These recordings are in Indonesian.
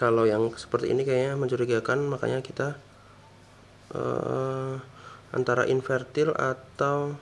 Kalau yang seperti ini kayaknya mencurigakan, makanya kita antara infertil atau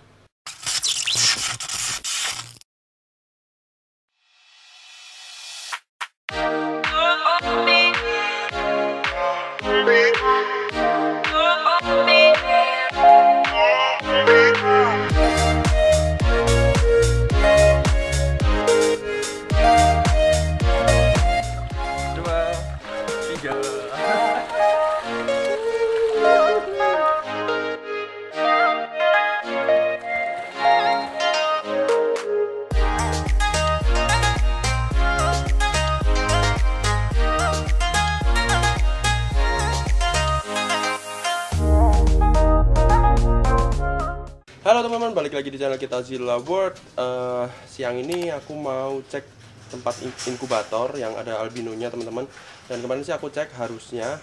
Halo teman-teman, balik lagi di channel kita Zilla World. Siang ini aku mau cek tempat inkubator yang ada albinonya teman-teman. Dan kemarin sih aku cek harusnya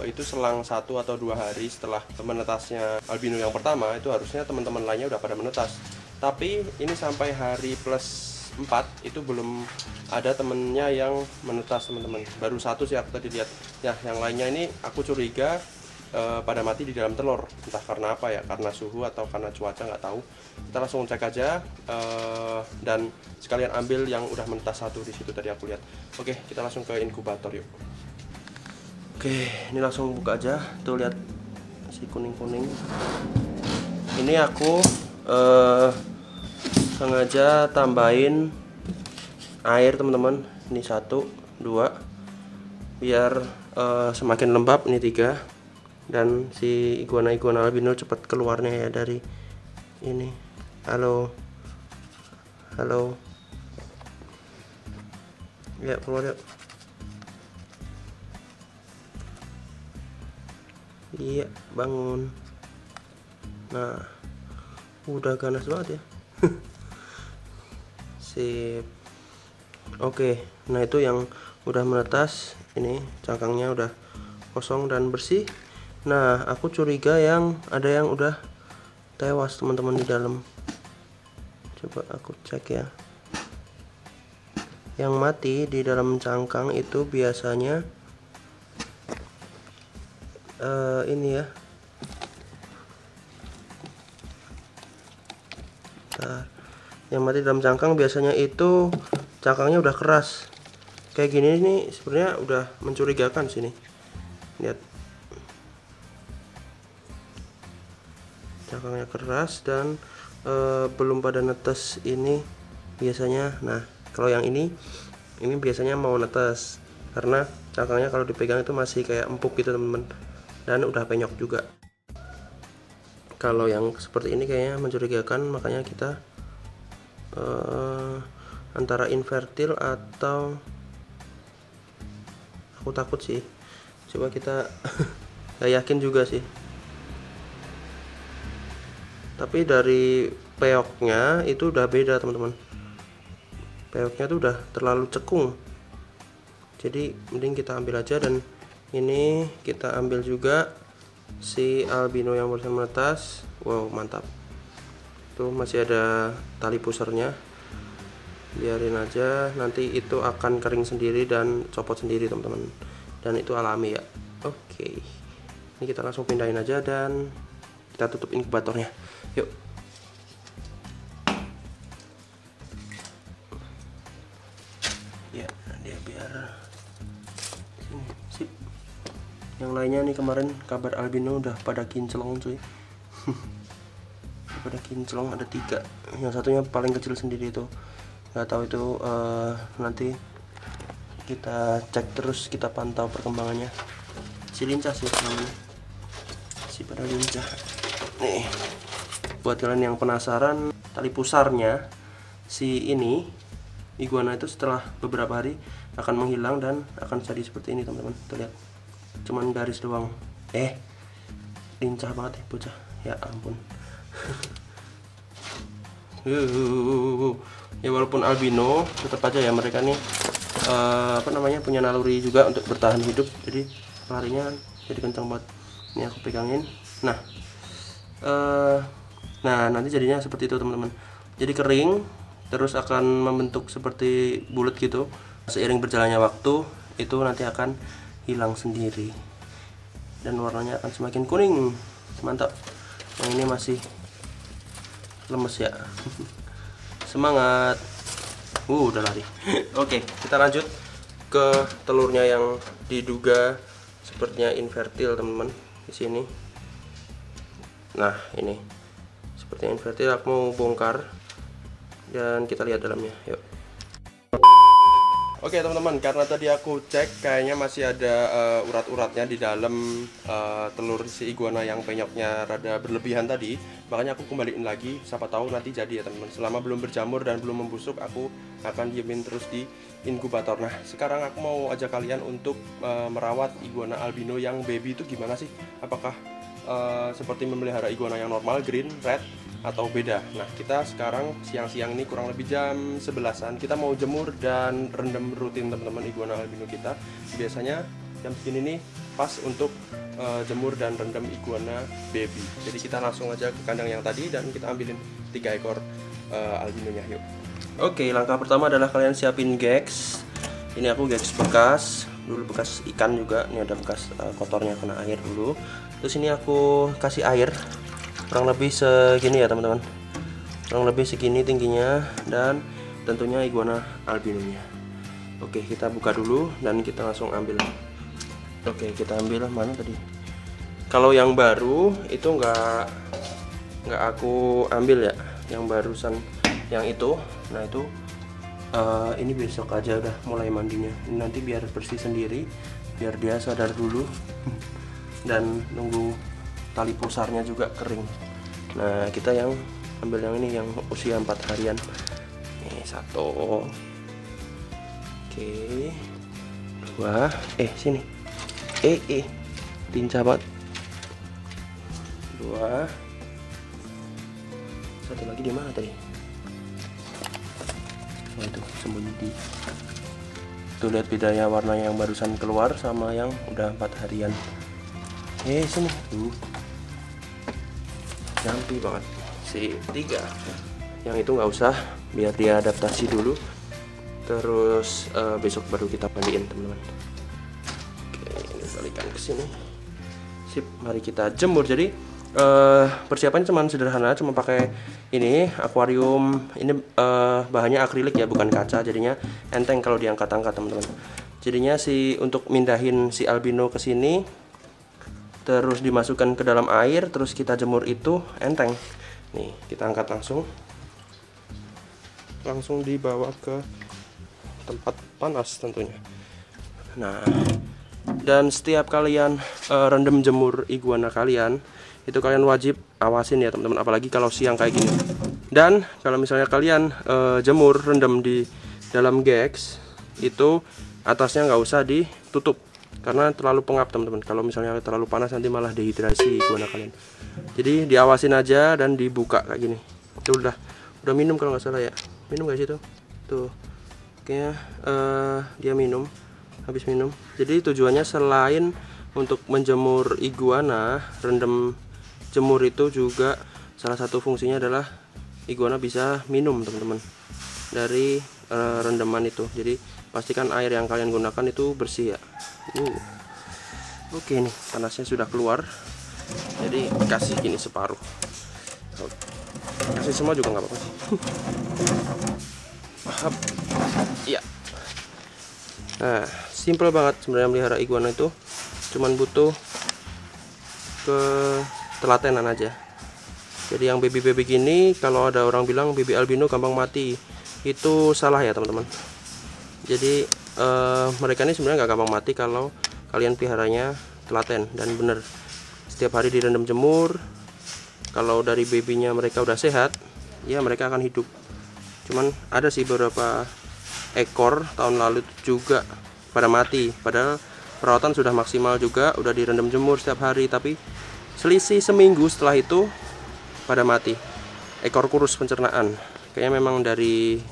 itu selang 1 atau 2 hari setelah menetasnya albino yang pertama, itu harusnya teman-teman lainnya udah pada menetas. Tapi ini sampai hari plus 4 itu belum ada temennya yang menetas teman-teman. Baru 1 sih aku tadi lihat. Ya, yang lainnya ini aku curiga pada mati di dalam telur, entah karena apa ya, karena suhu atau karena cuaca, nggak tahu. Kita langsung cek aja dan sekalian ambil yang udah menetas 1 di situ tadi aku lihat. Oke, kita langsung ke inkubator yuk. Oke, ini langsung buka aja, tuh lihat si kuning-kuning. Ini aku sengaja tambahin air teman-teman. Ini 1, 2 biar semakin lembab. Ini 3. Dan si iguana albino cepat keluarnya ya dari ini. Halo, ya keluar yuk. Iya, bangun. Nah, udah ganas banget ya. Sip. Oke, nah itu yang udah menetas. Ini cangkangnya udah kosong dan bersih. Nah, aku curiga ada yang udah tewas teman-teman di dalam. Coba aku cek ya. Yang mati di dalam cangkang itu biasanya ini ya. Nah, yang mati di dalam cangkang biasanya itu cangkangnya udah keras. Kayak gini nih sebenarnya udah mencurigakan sini. Lihat. Cangkangnya keras dan belum pada netes ini biasanya. Nah, kalau yang ini biasanya mau netes karena cangkangnya kalau dipegang itu masih kayak empuk gitu teman-teman, dan udah penyok juga. Kalau yang seperti ini kayaknya mencurigakan, makanya kita antara infertil atau aku takut sih. Coba kita gak yakin juga sih. Tapi dari peoknya itu udah beda teman-teman. Peoknya tuh udah terlalu cekung. Jadi mending kita ambil aja. Dan ini kita ambil juga si albino yang barusan menetas. Wow, mantap. Tuh masih ada tali pusernya. Biarin aja, nanti itu akan kering sendiri dan copot sendiri teman-teman. Dan itu alami ya. Oke. Ini kita langsung pindahin aja dan kita tutup inkubatornya. Yuk. Ya, dia biar sini. Sip. Yang lainnya nih, kemarin kabar albino udah pada kinclong cuy. Pada kinclong ada 3. Yang satunya paling kecil sendiri itu. Nggak tahu itu nanti kita cek terus, kita pantau perkembangannya. Si lincah sih namanya. Si pada lincah. Nih. Buat kalian yang penasaran, tali pusarnya si ini iguana itu setelah beberapa hari akan menghilang dan akan jadi seperti ini teman-teman. Tuh lihat, cuman garis doang. Lincah banget ya bocah, ya ampun. Ya walaupun albino, tetap aja ya mereka nih punya naluri juga untuk bertahan hidup. Jadi larinya jadi kencang banget. Ini aku pegangin. Nah, nanti jadinya seperti itu teman-teman. Jadi kering, terus akan membentuk seperti bulat gitu. Seiring berjalannya waktu, itu nanti akan hilang sendiri dan warnanya akan semakin kuning. Mantap. Yang ini masih lemes ya. Semangat. Udah lari. Oke, kita lanjut ke telurnya yang diduga sepertinya infertil, teman-teman. Di sini. Nah, ini sepertinya infertil. Aku mau bongkar dan kita lihat dalamnya. Yuk. Oke teman-teman, karena tadi aku cek kayaknya masih ada urat-uratnya di dalam telur si iguana yang penyoknya rada berlebihan tadi, makanya aku kembaliin lagi, siapa tahu nanti jadi ya teman-teman. Selama belum berjamur dan belum membusuk, aku akan diemin terus di inkubator. Nah, sekarang aku mau ajak kalian untuk merawat iguana albino yang baby itu gimana sih? Apakah seperti memelihara iguana yang normal, green, red, atau beda? Nah, kita sekarang siang-siang ini kurang lebih jam 11-an, kita mau jemur dan rendam rutin teman-teman iguana albino kita. Biasanya jam segini nih pas untuk jemur dan rendam iguana baby. Jadi kita langsung aja ke kandang yang tadi dan kita ambilin 3 ekor albinonya. Yuk. Oke, langkah pertama adalah kalian siapin gex. Ini aku gex bekas, dulu bekas ikan juga. Ini ada bekas kotornya kena air dulu. Terus ini aku kasih air kurang lebih segini ya teman-teman, kurang lebih segini tingginya, dan tentunya iguana albinonya. Oke, kita buka dulu dan kita langsung ambil. Oke, kita ambil mana tadi. Kalau yang baru itu nggak aku ambil ya, yang barusan yang itu. Nah itu ini besok aja udah mulai mandinya. Ini nanti biar bersih sendiri, biar dia sadar dulu dan nunggu tali pusarnya juga kering. Nah, kita yang ambil yang ini yang usia 4 harian. Nih, 1. Oke. 2. Sini. Tinca banget. 2. Satu lagi di mana tadi? Oh, itu sembunyi di. Tuh lihat bedanya warnanya yang barusan keluar sama yang udah 4 harian. Sini. Jampi banget. Si 3 yang itu nggak usah, biar dia adaptasi dulu, terus besok baru kita mandiin teman-teman. Oke, ini balikan ke sini. Sip, mari kita jemur. Jadi persiapannya cuma sederhana, cuma pakai ini akuarium. Ini bahannya akrilik ya, bukan kaca, jadinya enteng kalau diangkat-angkat teman-teman. Jadinya untuk mindahin si albino ke sini, terus dimasukkan ke dalam air, terus kita jemur itu enteng. Nih, kita angkat langsung dibawa ke tempat panas tentunya. Nah, dan setiap kalian rendam jemur iguana kalian, itu kalian wajib awasin ya teman-teman, apalagi kalau siang kayak gini. Dan kalau misalnya kalian jemur rendam di dalam gex, itu atasnya nggak usah ditutup karena terlalu pengap teman-teman. Kalau misalnya terlalu panas nanti malah dehidrasi iguana kalian. Jadi diawasin aja dan dibuka kayak gini. Itu udah minum kalau nggak salah ya. Minum nggak sih tuh kayaknya dia minum, habis minum. Jadi tujuannya selain untuk menjemur iguana, rendam jemur itu juga salah satu fungsinya adalah iguana bisa minum teman-teman dari rendaman itu. Jadi pastikan air yang kalian gunakan itu bersih ya. Oke, nih panasnya sudah keluar, jadi kasih gini separuh. Kasih semua juga nggak apa-apa sih. Iya. Nah, simple banget sebenarnya melihara iguana itu, cuman butuh ketelatenan aja. Jadi yang baby gini, kalau ada orang bilang baby albino gampang mati, itu salah ya teman-teman. Jadi mereka ini sebenarnya nggak gampang mati kalau kalian peliharanya telaten dan bener. Setiap hari direndam jemur. Kalau dari babynya mereka udah sehat, ya mereka akan hidup. Cuman ada sih beberapa ekor tahun lalu juga pada mati, padahal perawatan sudah maksimal juga, udah direndam jemur setiap hari, tapi selisih seminggu setelah itu pada mati. Ekor kurus pencernaan, kayaknya memang dari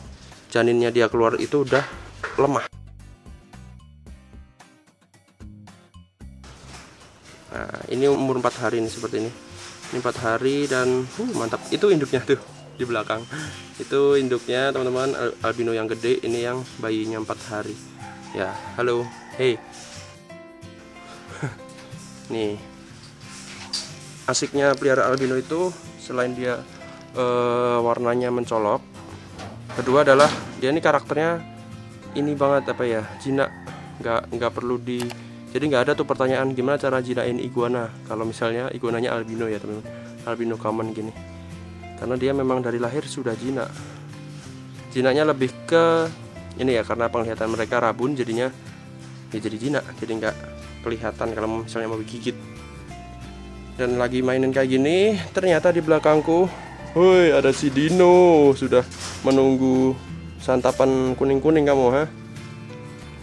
janinnya dia keluar itu udah lemah. Nah, ini umur 4 hari nih seperti ini. Ini 4 hari dan mantap. Itu induknya tuh di belakang. Itu induknya teman-teman albino yang gede, ini yang bayinya 4 hari. Ya, halo. Hei. Nih, asiknya pelihara albino itu selain dia warnanya mencolok, kedua adalah dia ini karakternya ini banget apa ya, jinak. Nggak perlu jadi nggak ada tuh pertanyaan gimana cara jinain iguana kalau misalnya iguananya albino ya teman-teman, albino common gini, karena dia memang dari lahir sudah jinak. Jinaknya lebih ke ini ya, karena penglihatan mereka rabun jadinya ya jadi jinak, jadi nggak kelihatan kalau misalnya mau digigit. Dan lagi mainin kayak gini, ternyata di belakangku, woi, ada si Dino sudah menunggu santapan kuning-kuning kamu, ha?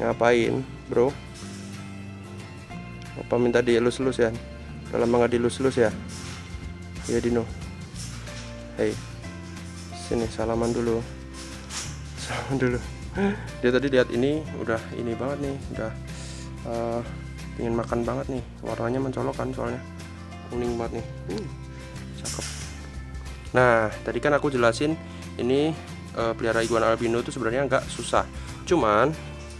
Ngapain, bro? Apa minta dielus-elus ya? Kalau nggak dilus-elus ya? Ya Dino. Hei, sini salaman dulu. Salaman dulu. Dia tadi lihat ini, udah ini banget nih, udah ingin makan banget nih. Warnanya mencolok kan soalnya. Kuning banget nih, cakep. Nah, tadi kan aku jelasin ini pelihara iguana albino itu sebenarnya nggak susah. Cuman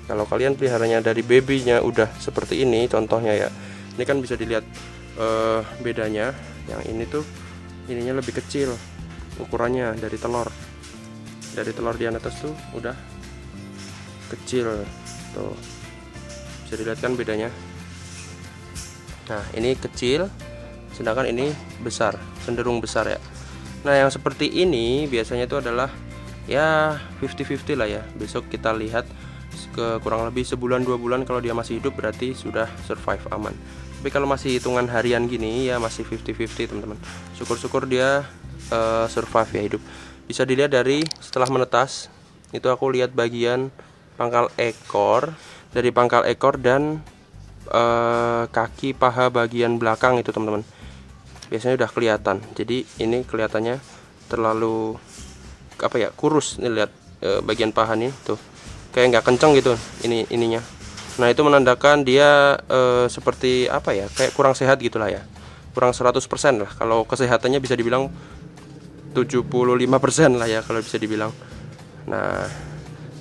kalau kalian peliharanya dari babynya udah seperti ini, contohnya ya, ini kan bisa dilihat bedanya. Yang ini tuh ininya lebih kecil ukurannya dari telur. Dari telur di atas tuh udah kecil, tuh bisa dilihat kan bedanya. Nah, ini kecil, sedangkan ini besar, cenderung besar ya. Nah, yang seperti ini biasanya itu adalah ya 50-50 lah ya. Besok kita lihat ke kurang lebih sebulan 2 bulan, kalau dia masih hidup berarti sudah survive aman. Tapi kalau masih hitungan harian gini ya masih 50-50 teman-teman. Syukur-syukur dia survive ya, hidup. Bisa dilihat dari setelah menetas, itu aku lihat bagian pangkal ekor, dari pangkal ekor dan kaki paha bagian belakang itu teman-teman. Biasanya udah kelihatan. Jadi ini kelihatannya terlalu apa ya, kurus nih, lihat bagian paha nih tuh kayak nggak kenceng gitu ininya. Nah, itu menandakan dia seperti apa ya, kayak kurang sehat gitulah ya, kurang 100% lah. Kalau kesehatannya bisa dibilang 75% lah ya kalau bisa dibilang. Nah,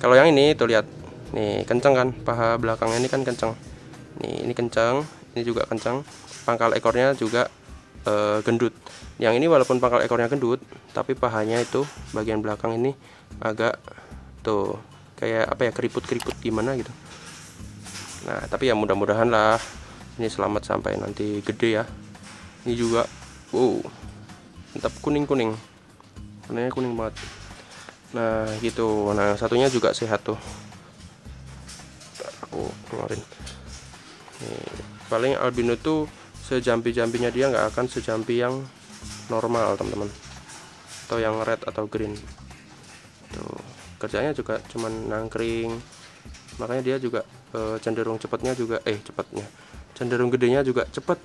kalau yang ini tuh lihat nih, kenceng kan, paha belakangnya ini kan kenceng nih, ini kenceng, ini juga kenceng, pangkal ekornya juga gendut. Yang ini walaupun pangkal ekornya gendut, tapi pahanya itu bagian belakang ini agak tuh kayak apa ya, keriput-keriput gimana gitu. Nah, tapi ya mudah-mudahan lah ini selamat sampai nanti gede ya. Ini juga wow, mantap, kuning-kuning, warnanya kuning banget. Nah gitu. Nah, satunya juga sehat tuh, aku keluarin nih. Paling albino tuh sejampi-jampinya dia nggak akan sejampi yang normal teman-teman, atau yang red atau green tuh. Kerjanya juga cuman nangkring, makanya dia juga cenderung cepatnya juga cenderung gedenya juga cepet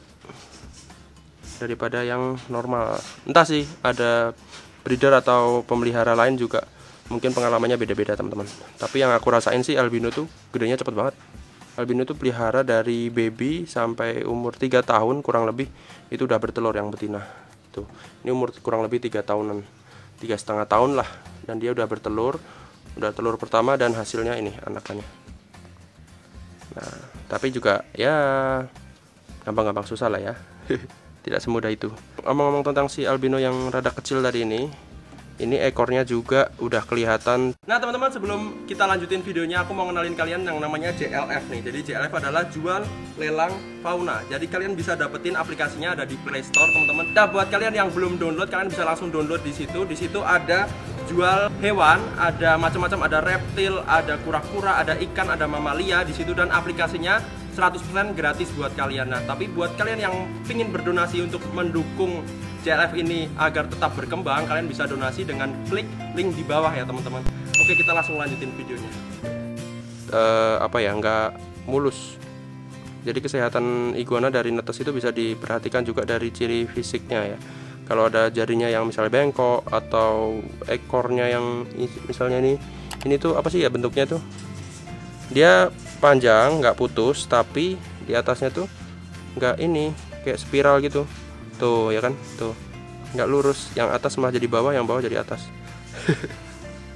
daripada yang normal. Entah sih, ada breeder atau pemelihara lain juga mungkin pengalamannya beda-beda teman-teman, tapi yang aku rasain sih albino tuh gedenya cepet banget. Albino tuh pelihara dari baby sampai umur 3 tahun kurang lebih itu udah bertelur yang betina tuh. Ini umur kurang lebih 3 tahunan, 3,5 tahun lah, dan dia udah bertelur, udah telur pertama dan hasilnya ini anakannya. Nah, tapi juga ya gampang-gampang susah lah ya. Tidak semudah itu. Ngomong-ngomong tentang si albino yang rada kecil tadi ini ekornya juga udah kelihatan. Nah teman-teman, sebelum kita lanjutin videonya, aku mau kenalin kalian yang namanya JLF nih. Jadi JLF adalah jual lelang fauna. Jadi kalian bisa dapetin aplikasinya, ada di Play Store teman-teman. Nah, buat kalian yang belum download, kalian bisa langsung download di situ. Di situ ada jual hewan, ada macam-macam, ada reptil, ada kura-kura, ada ikan, ada mamalia di situ, dan aplikasinya 100% gratis buat kalian. Nah, tapi buat kalian yang ingin berdonasi untuk mendukung JLF ini agar tetap berkembang, kalian bisa donasi dengan klik link di bawah ya teman-teman. Oke, kita langsung lanjutin videonya. Apa ya, nggak mulus. Jadi kesehatan iguana dari netes itu bisa diperhatikan juga dari ciri fisiknya ya. Kalau ada jarinya yang misalnya bengkok, atau ekornya yang misalnya ini tuh apa sih ya bentuknya tuh, dia panjang nggak putus, tapi di atasnya tuh nggak ini kayak spiral gitu tuh ya kan, tuh nggak lurus, yang atas malah jadi bawah, yang bawah jadi atas.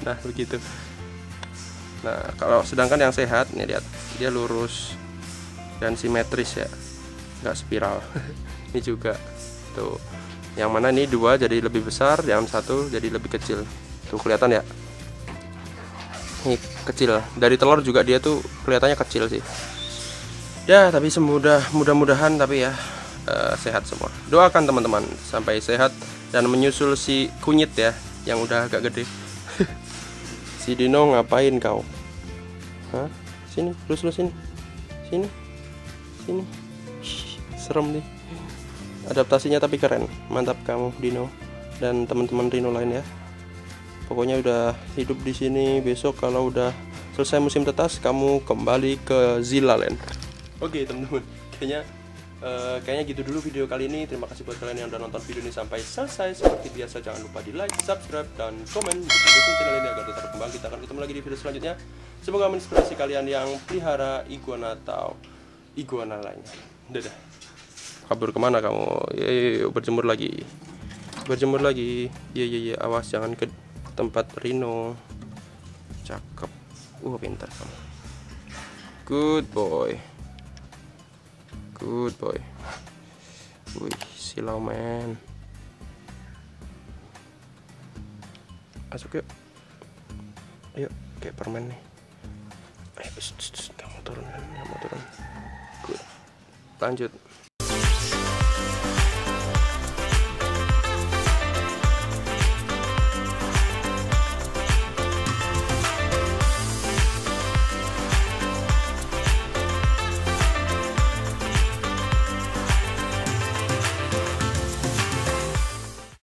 Nah begitu. Nah, kalau sedangkan yang sehat nih, lihat dia lurus dan simetris ya, nggak spiral. Ini juga tuh, yang mana ini dua jadi lebih besar, yang satu jadi lebih kecil. Tuh kelihatan ya, ini kecil. Dari telur juga dia tuh kelihatannya kecil sih ya, tapi mudah-mudahan tapi ya sehat semua. Doakan teman-teman sampai sehat dan menyusul si kunyit ya, yang udah agak gede. Si Dino ngapain kau? Hah? Sini, lu sini. Sini. Shhh, serem nih. Adaptasinya tapi keren. Mantap kamu Dino dan teman-teman Rino lain ya. Pokoknya udah hidup di sini. Besok kalau udah selesai musim tetas, kamu kembali ke Zilaland. Oke teman-teman, kayaknya gitu dulu video kali ini. Terima kasih buat kalian yang udah nonton video ini sampai selesai. Seperti biasa jangan lupa di like, subscribe, dan komen untuk mendukung channel ini agar tetap berkembang. Kita akan ketemu lagi di video selanjutnya. Semoga menginspirasi kalian yang pelihara iguana atau iguana lainnya. Dadah. Kabur kemana kamu? Yeay, berjemur lagi. Ye, awas jangan ke tempat Rino. Cakep. Pintar kamu. Good boy. Wih, silau men. Masuk yuk. Ayo, kayak permen nih. Ayo, kamu turun. Good. Lanjut.